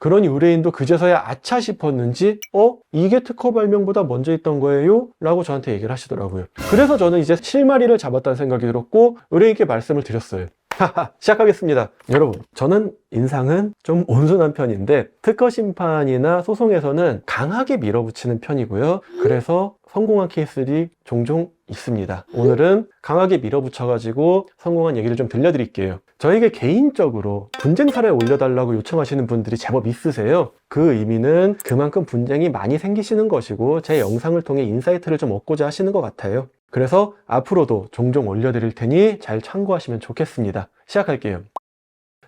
그러니 의뢰인도 그제서야 아차 싶었는지 이게 특허 발명보다 먼저 있던 거예요? 라고 저한테 얘기를 하시더라고요. 그래서 저는 이제 실마리를 잡았다는 생각이 들었고 의뢰인께 말씀을 드렸어요. 시작하겠습니다. 여러분, 저는 인상은 좀 온순한 편인데 특허 심판이나 소송에서는 강하게 밀어붙이는 편이고요. 그래서 성공한 케이스들이 종종 있습니다. 오늘은 강하게 밀어붙여가지고 성공한 얘기를 좀 들려드릴게요. 저에게 개인적으로 분쟁 사례 올려달라고 요청하시는 분들이 제법 있으세요. 그 의미는 그만큼 분쟁이 많이 생기시는 것이고 제 영상을 통해 인사이트를 좀 얻고자 하시는 것 같아요. 그래서 앞으로도 종종 올려드릴 테니 잘 참고하시면 좋겠습니다. 시작할게요.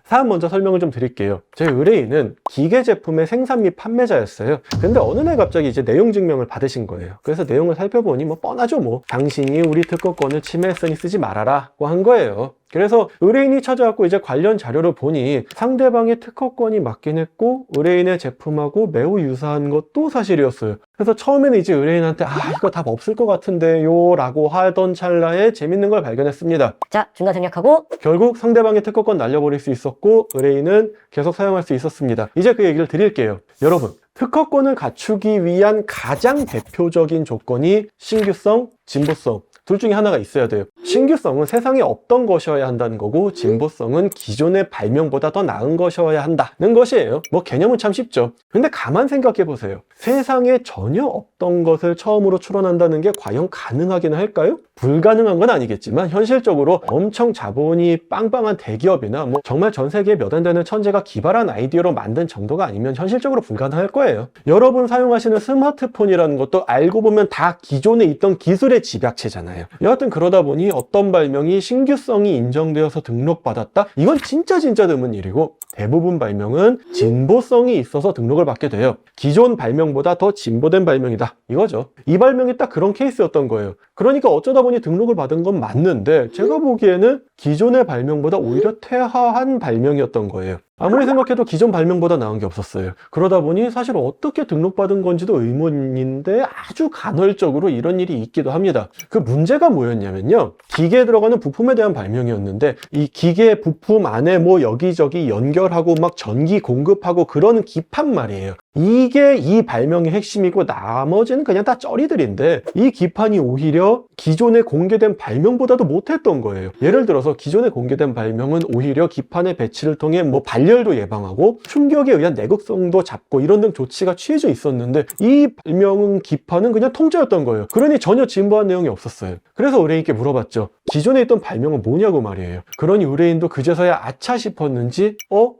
사안 먼저 설명을 좀 드릴게요. 저희 의뢰인은 기계 제품의 생산 및 판매자였어요. 근데 어느 날 갑자기 이제 내용 증명을 받으신 거예요. 그래서 내용을 살펴보니 뻔하죠. 당신이 우리 특허권을 침해했으니 쓰지 말아라고 한 거예요. 그래서 의뢰인이 찾아왔고 이제 관련 자료를 보니 상대방의 특허권이 맞긴 했고 의뢰인의 제품하고 매우 유사한 것도 사실이었어요. 그래서 처음에는 이제 의뢰인한테 이거 답 없을 것 같은데요 라고 하던 찰나에 재밌는 걸 발견했습니다. 자, 중간 생략하고 결국 상대방의 특허권 날려버릴 수 있었고 의뢰인은 계속 사용할 수 있었습니다. 이제 그 얘기를 드릴게요. 여러분, 특허권을 갖추기 위한 가장 대표적인 조건이 신규성, 진보성 둘 중에 하나가 있어야 돼요. 신규성은 세상에 없던 것이어야 한다는 거고 진보성은 기존의 발명보다 더 나은 것이어야 한다는 것이에요. 개념은 참 쉽죠. 근데 가만 생각해 보세요. 세상에 전혀 없던 것을 처음으로 출원한다는 게 과연 가능하긴 할까요? 불가능한 건 아니겠지만 현실적으로 엄청 자본이 빵빵한 대기업이나 정말 전 세계에 몇 안 되는 천재가 기발한 아이디어로 만든 정도가 아니면 현실적으로 불가능할 거예요. 여러분 사용하시는 스마트폰이라는 것도 알고 보면 다 기존에 있던 기술의 집약체잖아요. 여하튼 그러다 보니 어떤 발명이 신규성이 인정되어서 등록받았다? 이건 진짜 드문 일이고 대부분 발명은 진보성이 있어서 등록을 받게 돼요. 기존 발명보다 더 진보된 발명이다 이거죠. 이 발명이 딱 그런 케이스였던 거예요. 그러니까 어쩌다 보니 등록을 받은 건 맞는데 제가 보기에는 기존의 발명보다 오히려 퇴화한 발명이었던 거예요. 아무리 생각해도 기존 발명보다 나은 게 없었어요. 그러다 보니 사실 어떻게 등록받은 건지도 의문인데 아주 간헐적으로 이런 일이 있기도 합니다. 그 문제가 뭐였냐면요, 기계에 들어가는 부품에 대한 발명이었는데 이 기계 부품 안에 여기저기 연결하고 전기 공급하고 그러는 기판 말이에요. 이게 이 발명의 핵심이고 나머지는 그냥 다 쩌리들인데 이 기판이 오히려 기존에 공개된 발명보다도 못했던 거예요. 예를 들어서 기존에 공개된 발명은 오히려 기판의 배치를 통해 발열도 예방하고 충격에 의한 내극성도 잡고 이런 등 조치가 취해져 있었는데 이 발명은 기판은 그냥 통째였던 거예요. 그러니 전혀 진보한 내용이 없었어요. 그래서 의뢰인께 물어봤죠. 기존에 있던 발명은 뭐냐고 말이에요. 그러니 의뢰인도 그제서야 아차 싶었는지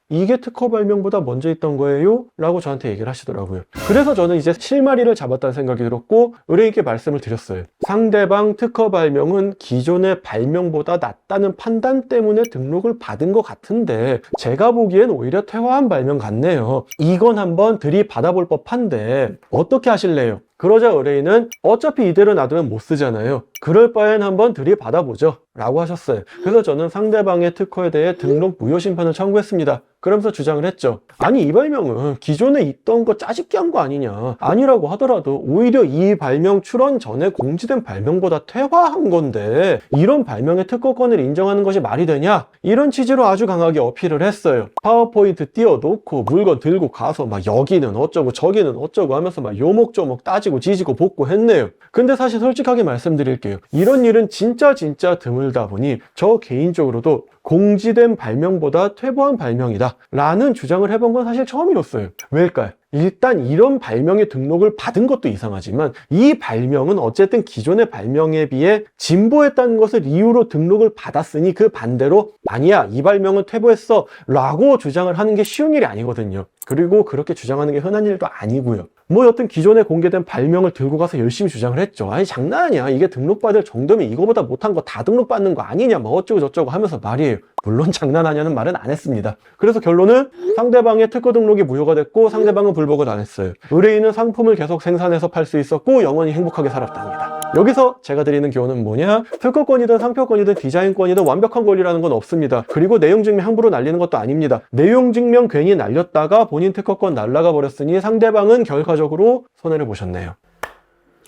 이게 특허 발명보다 먼저 있던 거예요? 라고 저한테 얘기를 하시더라고요. 그래서 저는 이제 실마리를 잡았다는 생각이 들었고 의뢰인께 말씀을 드렸어요. 상대방 특허 발명은 기존의 발명보다 낫다는 판단 때문에 등록을 받은 것 같은데 제가 보기엔 오히려 퇴화한 발명 같네요. 이건 한번 들이받아볼 법한데 어떻게 하실래요? 그러자 의뢰인은 어차피 이대로 놔두면 못 쓰잖아요. 그럴 바엔 한번 들이받아보죠 라고 하셨어요. 그래서 저는 상대방의 특허에 대해 등록 무효 심판을 청구했습니다. 그러면서 주장을 했죠. 아니, 이 발명은 기존에 있던 거 짜집기 한 거 아니냐. 아니라고 하더라도 오히려 이 발명 출원 전에 공지된 발명보다 퇴화한 건데 이런 발명의 특허권을 인정하는 것이 말이 되냐? 이런 취지로 아주 강하게 어필을 했어요. 파워포인트 띄워놓고 물건 들고 가서 여기는 어쩌고 저기는 어쩌고 하면서 요목조목 따지고 지지고 볶고 했네요. 근데 사실 솔직하게 말씀드릴게요. 이런 일은 진짜 드물다 보니 저 개인적으로도 공지된 발명보다 퇴보한 발명이다 라는 주장을 해본 건 사실 처음이었어요. 왜일까요? 일단 이런 발명의 등록을 받은 것도 이상하지만 이 발명은 어쨌든 기존의 발명에 비해 진보했다는 것을 이유로 등록을 받았으니 그 반대로 아니야, 이 발명은 퇴보했어 라고 주장을 하는 게 쉬운 일이 아니거든요. 그리고 그렇게 주장하는 게 흔한 일도 아니고요. 여튼 기존에 공개된 발명을 들고 가서 열심히 주장을 했죠. 아니, 장난 아니야. 이게 등록받을 정도면 이거보다 못한 거 다 등록받는 거 아니냐 어쩌고 저쩌고 하면서 말이에요. 물론 장난하냐는 말은 안 했습니다. 그래서 결론은 상대방의 특허 등록이 무효가 됐고 상대방은 불복을 안 했어요. 의뢰인은 상품을 계속 생산해서 팔 수 있었고 영원히 행복하게 살았답니다. 여기서 제가 드리는 교훈은 뭐냐? 특허권이든 상표권이든 디자인권이든 완벽한 권리라는 건 없습니다. 그리고 내용 증명 함부로 날리는 것도 아닙니다. 내용 증명 괜히 날렸다가 본인 특허권 날라가 버렸으니 상대방은 결과적으로 손해를 보셨네요.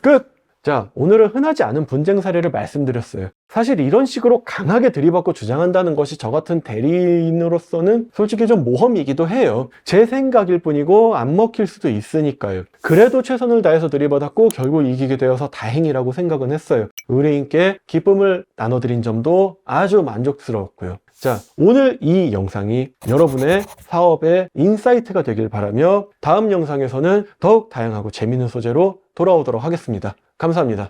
끝! 자, 오늘은 흔하지 않은 분쟁 사례를 말씀드렸어요. 사실 이런 식으로 강하게 들이받고 주장한다는 것이 저 같은 대리인으로서는 솔직히 좀 모험이기도 해요. 제 생각일 뿐이고 안 먹힐 수도 있으니까요. 그래도 최선을 다해서 들이받았고 결국 이기게 되어서 다행이라고 생각은 했어요. 의뢰인께 기쁨을 나눠드린 점도 아주 만족스러웠고요. 자, 오늘 이 영상이 여러분의 사업에 인사이트가 되길 바라며 다음 영상에서는 더욱 다양하고 재미있는 소재로 돌아오도록 하겠습니다. 감사합니다.